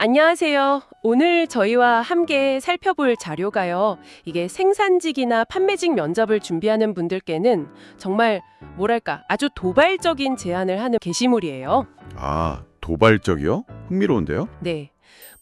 안녕하세요. 오늘 저희와 함께 살펴볼 자료가요. 이게 생산직이나 판매직 면접을 준비하는 분들께는 정말 뭐랄까 아주 도발적인 제안을 하는 게시물이에요. 아, 도발적이요? 흥미로운데요? 네.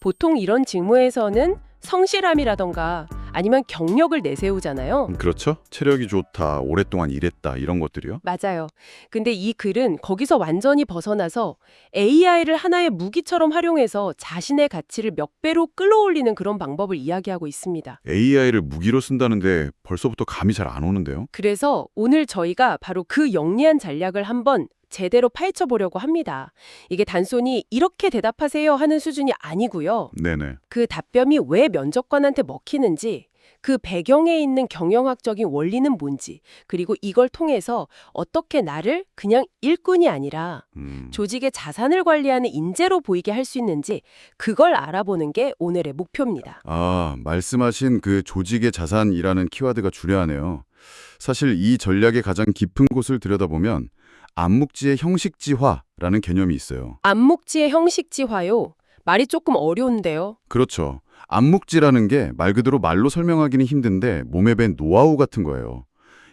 보통 이런 직무에서는 성실함이라던가 아니면 경력을 내세우잖아요. 그렇죠. 체력이 좋다, 오랫동안 일했다 이런 것들이요. 맞아요. 근데 이 글은 거기서 완전히 벗어나서 AI를 하나의 무기처럼 활용해서 자신의 가치를 몇 배로 끌어올리는 그런 방법을 이야기하고 있습니다. AI를 무기로 쓴다는데 벌써부터 감이 잘 안 오는데요? 그래서 오늘 저희가 바로 그 영리한 전략을 한번 제대로 파헤쳐 보려고 합니다. 이게 단순히 이렇게 대답하세요 하는 수준이 아니고요. 네네. 그 답변이 왜 면접관한테 먹히는지, 그 배경에 있는 경영학적인 원리는 뭔지, 그리고 이걸 통해서 어떻게 나를 그냥 일꾼이 아니라 조직의 자산을 관리하는 인재로 보이게 할 수 있는지 그걸 알아보는 게 오늘의 목표입니다. 아, 말씀하신 그 조직의 자산이라는 키워드가 중요하네요. 사실 이 전략의 가장 깊은 곳을 들여다보면 암묵지의 형식지화라는 개념이 있어요. 암묵지의 형식지화요. 말이 조금 어려운데요. 그렇죠. 암묵지라는 게 말 그대로 말로 설명하기는 힘든데 몸에 밴 노하우 같은 거예요.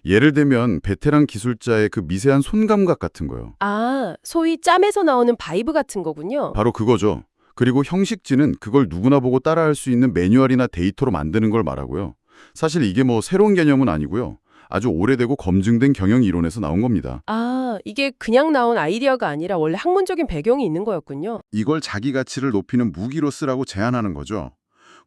예를 들면 베테랑 기술자의 그 미세한 손감각 같은 거요. 아, 소위 짬에서 나오는 바이브 같은 거군요. 바로 그거죠. 그리고 형식지는 그걸 누구나 보고 따라할 수 있는 매뉴얼이나 데이터로 만드는 걸 말하고요. 사실 이게 뭐 새로운 개념은 아니고요. 아주 오래되고 검증된 경영 이론에서 나온 겁니다. 아, 이게 그냥 나온 아이디어가 아니라 원래 학문적인 배경이 있는 거였군요. 이걸 자기 가치를 높이는 무기로 쓰라고 제안하는 거죠.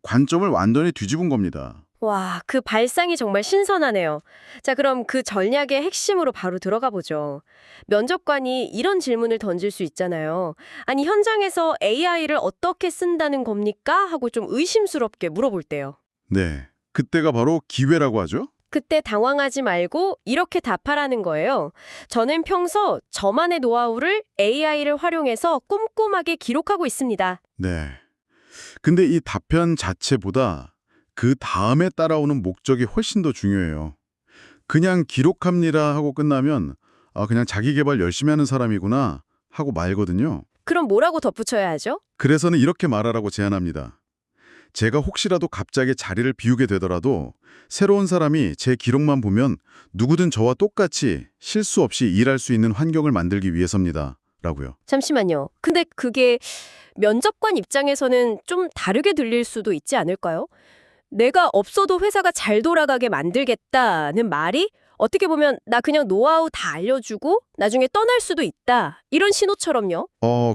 관점을 완전히 뒤집은 겁니다. 와, 그 발상이 정말 신선하네요. 자, 그럼 그 전략의 핵심으로 바로 들어가 보죠. 면접관이 이런 질문을 던질 수 있잖아요. 아니, 현장에서 AI를 어떻게 쓴다는 겁니까? 하고 좀 의심스럽게 물어볼 때요. 네, 그때가 바로 기회라고 하죠. 그때 당황하지 말고 이렇게 답하라는 거예요. 저는 평소 저만의 노하우를 AI를 활용해서 꼼꼼하게 기록하고 있습니다. 네. 근데 이 답변 자체보다 그 다음에 따라오는 목적이 훨씬 더 중요해요. 그냥 기록합니다 하고 끝나면 그냥 자기 개발 열심히 하는 사람이구나 하고 말거든요. 그럼 뭐라고 덧붙여야 하죠? 그래서는 이렇게 말하라고 제안합니다. 제가 혹시라도 갑자기 자리를 비우게 되더라도 새로운 사람이 제 기록만 보면 누구든 저와 똑같이 실수 없이 일할 수 있는 환경을 만들기 위해서입니다. 라고요. 잠시만요. 근데 그게 면접관 입장에서는 좀 다르게 들릴 수도 있지 않을까요? 내가 없어도 회사가 잘 돌아가게 만들겠다는 말이 어떻게 보면 나 그냥 노하우 다 알려주고 나중에 떠날 수도 있다. 이런 신호처럼요.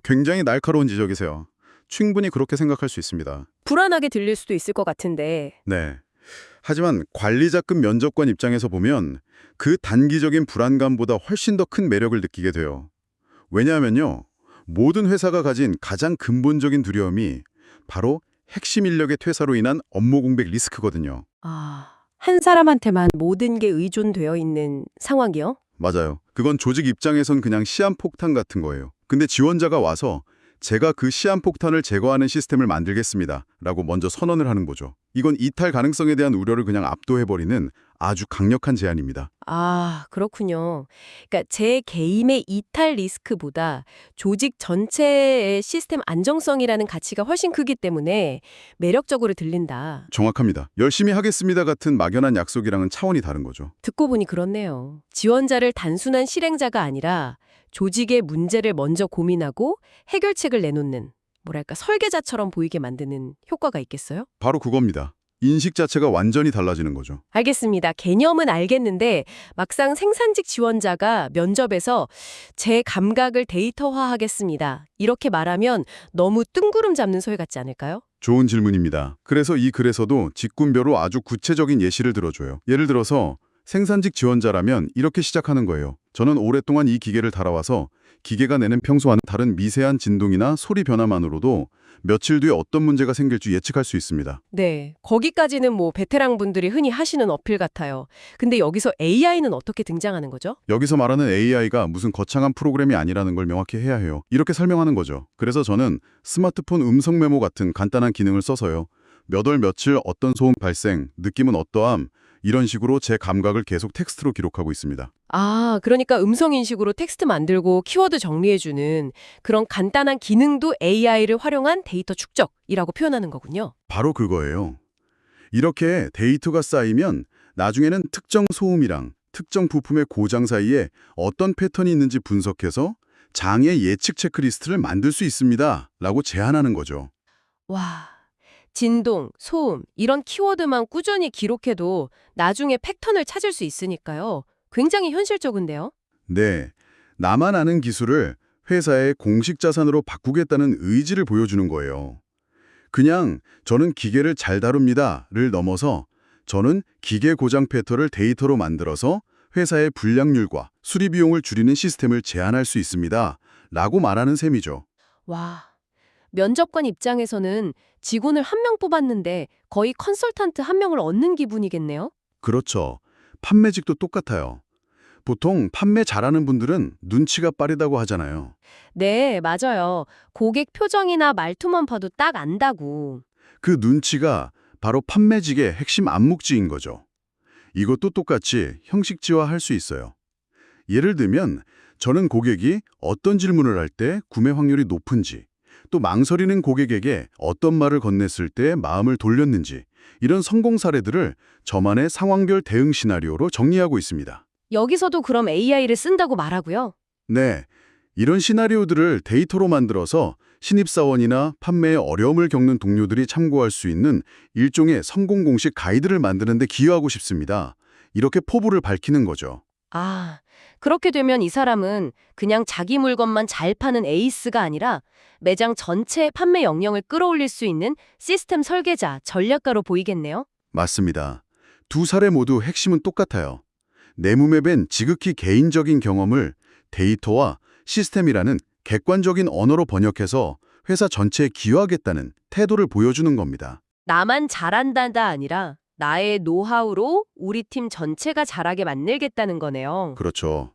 굉장히 날카로운 지적이세요. 충분히 그렇게 생각할 수 있습니다. 불안하게 들릴 수도 있을 것 같은데. 네. 하지만 관리자급 면접관 입장에서 보면 그 단기적인 불안감보다 훨씬 더 큰 매력을 느끼게 돼요. 왜냐하면요. 모든 회사가 가진 가장 근본적인 두려움이 바로 핵심 인력의 퇴사로 인한 업무 공백 리스크거든요. 아, 한 사람한테만 모든 게 의존되어 있는 상황이요? 맞아요. 그건 조직 입장에선 그냥 시한폭탄 같은 거예요. 근데 지원자가 와서 제가 그 시한폭탄을 제거하는 시스템을 만들겠습니다. 라고 먼저 선언을 하는 거죠. 이건 이탈 가능성에 대한 우려를 그냥 압도해버리는 아주 강력한 제안입니다. 아, 그렇군요. 그러니까 제 개인의 이탈 리스크보다 조직 전체의 시스템 안정성이라는 가치가 훨씬 크기 때문에 매력적으로 들린다. 정확합니다. 열심히 하겠습니다 같은 막연한 약속이랑은 차원이 다른 거죠. 듣고 보니 그렇네요. 지원자를 단순한 실행자가 아니라 조직의 문제를 먼저 고민하고 해결책을 내놓는, 뭐랄까 설계자처럼 보이게 만드는 효과가 있겠어요? 바로 그겁니다. 인식 자체가 완전히 달라지는 거죠. 알겠습니다. 개념은 알겠는데 막상 생산직 지원자가 면접에서 제 감각을 데이터화하겠습니다. 이렇게 말하면 너무 뜬구름 잡는 소리 같지 않을까요? 좋은 질문입니다. 그래서 이 글에서도 직군별로 아주 구체적인 예시를 들어줘요. 예를 들어서 생산직 지원자라면 이렇게 시작하는 거예요. 저는 오랫동안 이 기계를 달아와서 기계가 내는 평소와는 다른 미세한 진동이나 소리 변화만으로도 며칠 뒤에 어떤 문제가 생길지 예측할 수 있습니다. 네, 거기까지는 뭐 베테랑 분들이 흔히 하시는 어필 같아요. 근데 여기서 AI는 어떻게 등장하는 거죠? 여기서 말하는 AI가 무슨 거창한 프로그램이 아니라는 걸 명확히 해야 해요. 이렇게 설명하는 거죠. 그래서 저는 스마트폰 음성 메모 같은 간단한 기능을 써서요. 몇 월 며칠 어떤 소음 발생, 느낌은 어떠함, 이런 식으로 제 감각을 계속 텍스트로 기록하고 있습니다. 아, 그러니까 음성 인식으로 텍스트 만들고 키워드 정리해주는 그런 간단한 기능도 AI를 활용한 데이터 축적이라고 표현하는 거군요. 바로 그거예요. 이렇게 데이터가 쌓이면 나중에는 특정 소음이랑 특정 부품의 고장 사이에 어떤 패턴이 있는지 분석해서 장애 예측 체크리스트를 만들 수 있습니다. 라고 제안하는 거죠. 와, 진동, 소음 이런 키워드만 꾸준히 기록해도 나중에 패턴을 찾을 수 있으니까요. 굉장히 현실적인데요. 네, 나만 아는 기술을 회사의 공식 자산으로 바꾸겠다는 의지를 보여주는 거예요. 그냥 저는 기계를 잘 다룹니다를 넘어서 저는 기계 고장 패턴을 데이터로 만들어서 회사의 불량률과 수리 비용을 줄이는 시스템을 제안할 수 있습니다. 라고 말하는 셈이죠. 와, 면접관 입장에서는 직원을 한 명 뽑았는데 거의 컨설턴트 한 명을 얻는 기분이겠네요. 그렇죠. 판매직도 똑같아요. 보통 판매 잘하는 분들은 눈치가 빠르다고 하잖아요. 네, 맞아요. 고객 표정이나 말투만 봐도 딱 안다고. 그 눈치가 바로 판매직의 핵심 암묵지인 거죠. 이것도 똑같이 형식지화할 수 있어요. 예를 들면 저는 고객이 어떤 질문을 할 때 구매 확률이 높은지, 또 망설이는 고객에게 어떤 말을 건넸을 때 마음을 돌렸는지 이런 성공 사례들을 저만의 상황별 대응 시나리오로 정리하고 있습니다. 여기서도 그럼 AI를 쓴다고 말하고요. 네, 이런 시나리오들을 데이터로 만들어서 신입사원이나 판매에 어려움을 겪는 동료들이 참고할 수 있는 일종의 성공 공식 가이드를 만드는 데 기여하고 싶습니다. 이렇게 포부를 밝히는 거죠. 아, 그렇게 되면 이 사람은 그냥 자기 물건만 잘 파는 에이스가 아니라 매장 전체의 판매 역량을 끌어올릴 수 있는 시스템 설계자, 전략가로 보이겠네요. 맞습니다. 두 사례 모두 핵심은 똑같아요. 내 몸에 밴 지극히 개인적인 경험을 데이터와 시스템이라는 객관적인 언어로 번역해서 회사 전체에 기여하겠다는 태도를 보여주는 겁니다. 나만 잘한다가 아니라 나의 노하우로 우리 팀 전체가 잘하게 만들겠다는 거네요. 그렇죠.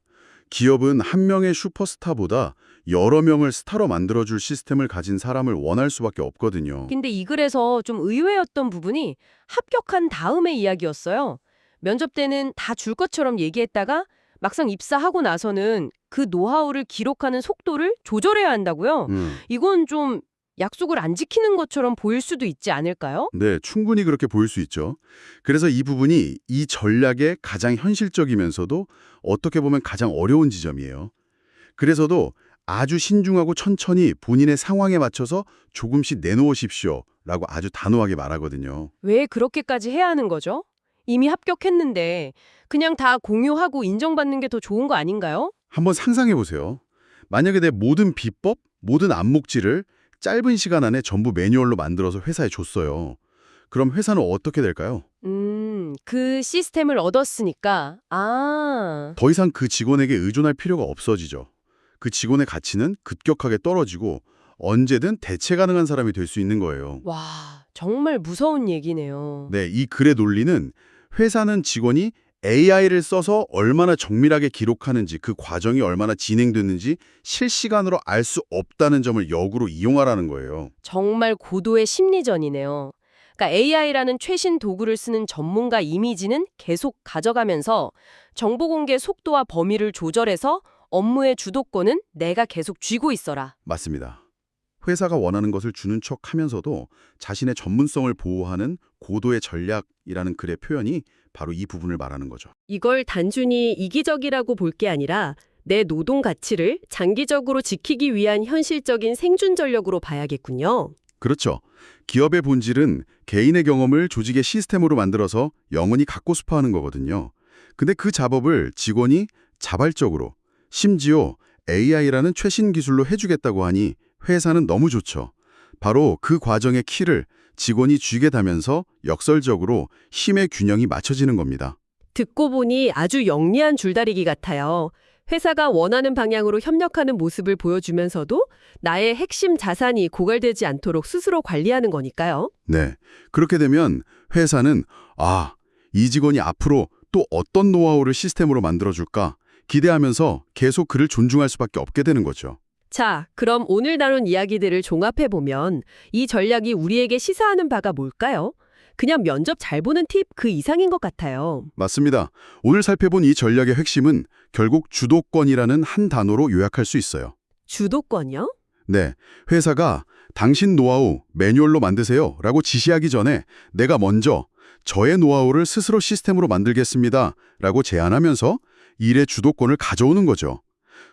기업은 한 명의 슈퍼스타보다 여러 명을 스타로 만들어줄 시스템을 가진 사람을 원할 수밖에 없거든요. 근데 이 글에서 좀 의외였던 부분이 합격한 다음의 이야기였어요. 면접 때는 다 줄 것처럼 얘기했다가 막상 입사하고 나서는 그 노하우를 기록하는 속도를 조절해야 한다고요? 이건 좀 약속을 안 지키는 것처럼 보일 수도 있지 않을까요? 네, 충분히 그렇게 보일 수 있죠. 그래서 이 부분이 이 전략의 가장 현실적이면서도 어떻게 보면 가장 어려운 지점이에요. 그래서도 아주 신중하고 천천히 본인의 상황에 맞춰서 조금씩 내놓으십시오라고 아주 단호하게 말하거든요. 왜 그렇게까지 해야 하는 거죠? 이미 합격했는데 그냥 다 공유하고 인정받는 게 더 좋은 거 아닌가요? 한번 상상해 보세요. 만약에 내 모든 비법, 모든 암묵지를 짧은 시간 안에 전부 매뉴얼로 만들어서 회사에 줬어요. 그럼 회사는 어떻게 될까요? 그 시스템을 얻었으니까, 더 이상 그 직원에게 의존할 필요가 없어지죠. 그 직원의 가치는 급격하게 떨어지고 언제든 대체 가능한 사람이 될 수 있는 거예요. 와, 정말 무서운 얘기네요. 네, 이 글의 논리는 회사는 직원이 AI를 써서 얼마나 정밀하게 기록하는지, 그 과정이 얼마나 진행됐는지 실시간으로 알 수 없다는 점을 역으로 이용하라는 거예요. 정말 고도의 심리전이네요. 그러니까 AI라는 최신 도구를 쓰는 전문가 이미지는 계속 가져가면서 정보 공개 속도와 범위를 조절해서 업무의 주도권은 내가 계속 쥐고 있어라. 맞습니다. 회사가 원하는 것을 주는 척하면서도 자신의 전문성을 보호하는 고도의 전략이라는 글의 표현이 바로 이 부분을 말하는 거죠. 이걸 단순히 이기적이라고 볼 게 아니라 내 노동 가치를 장기적으로 지키기 위한 현실적인 생존 전력으로 봐야겠군요. 그렇죠. 기업의 본질은 개인의 경험을 조직의 시스템으로 만들어서 영원히 갖고 싶어하는 거거든요. 근데 그 작업을 직원이 자발적으로, 심지어 AI라는 최신 기술로 해주겠다고 하니 회사는 너무 좋죠. 바로 그 과정의 키를 직원이 쥐게 되면서 역설적으로 힘의 균형이 맞춰지는 겁니다. 듣고 보니 아주 영리한 줄다리기 같아요. 회사가 원하는 방향으로 협력하는 모습을 보여주면서도 나의 핵심 자산이 고갈되지 않도록 스스로 관리하는 거니까요. 네, 그렇게 되면 회사는 이 직원이 앞으로 또 어떤 노하우를 시스템으로 만들어줄까 기대하면서 계속 그를 존중할 수밖에 없게 되는 거죠. 자, 그럼 오늘 다룬 이야기들을 종합해보면 이 전략이 우리에게 시사하는 바가 뭘까요? 그냥 면접 잘 보는 팁 그 이상인 것 같아요. 맞습니다. 오늘 살펴본 이 전략의 핵심은 결국 주도권이라는 한 단어로 요약할 수 있어요. 주도권이요? 네, 회사가 당신 노하우 매뉴얼로 만드세요 라고 지시하기 전에 내가 먼저 저의 노하우를 스스로 시스템으로 만들겠습니다 라고 제안하면서 일의 주도권을 가져오는 거죠.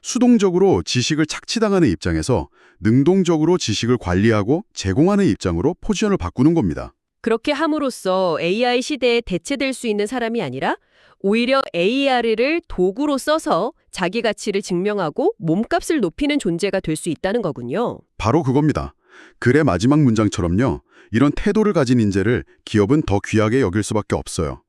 수동적으로 지식을 착취당하는 입장에서 능동적으로 지식을 관리하고 제공하는 입장으로 포지션을 바꾸는 겁니다. 그렇게 함으로써 AI 시대에 대체될 수 있는 사람이 아니라 오히려 AI를 도구로 써서 자기 가치를 증명하고 몸값을 높이는 존재가 될 수 있다는 거군요. 바로 그겁니다. 글의 마지막 문장처럼요. 이런 태도를 가진 인재를 기업은 더 귀하게 여길 수밖에 없어요.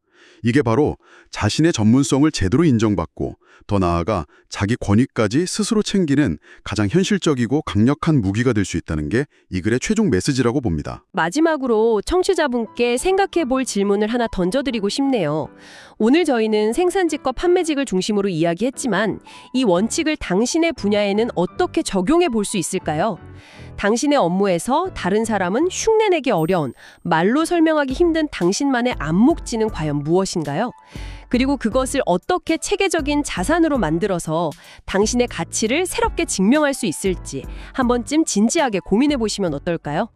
이게 바로 자신의 전문성을 제대로 인정받고 더 나아가 자기 권위까지 스스로 챙기는 가장 현실적이고 강력한 무기가 될 수 있다는 게 이 글의 최종 메시지라고 봅니다. 마지막으로 청취자분께 생각해 볼 질문을 하나 던져드리고 싶네요. 오늘 저희는 생산직과 판매직을 중심으로 이야기했지만 이 원칙을 당신의 분야에는 어떻게 적용해 볼 수 있을까요? 당신의 업무에서 다른 사람은 흉내내기 어려운, 말로 설명하기 힘든 당신만의 안목지는 과연 무엇인가요? 그리고 그것을 어떻게 체계적인 자산으로 만들어서 당신의 가치를 새롭게 증명할 수 있을지 한 번쯤 진지하게 고민해 보시면 어떨까요?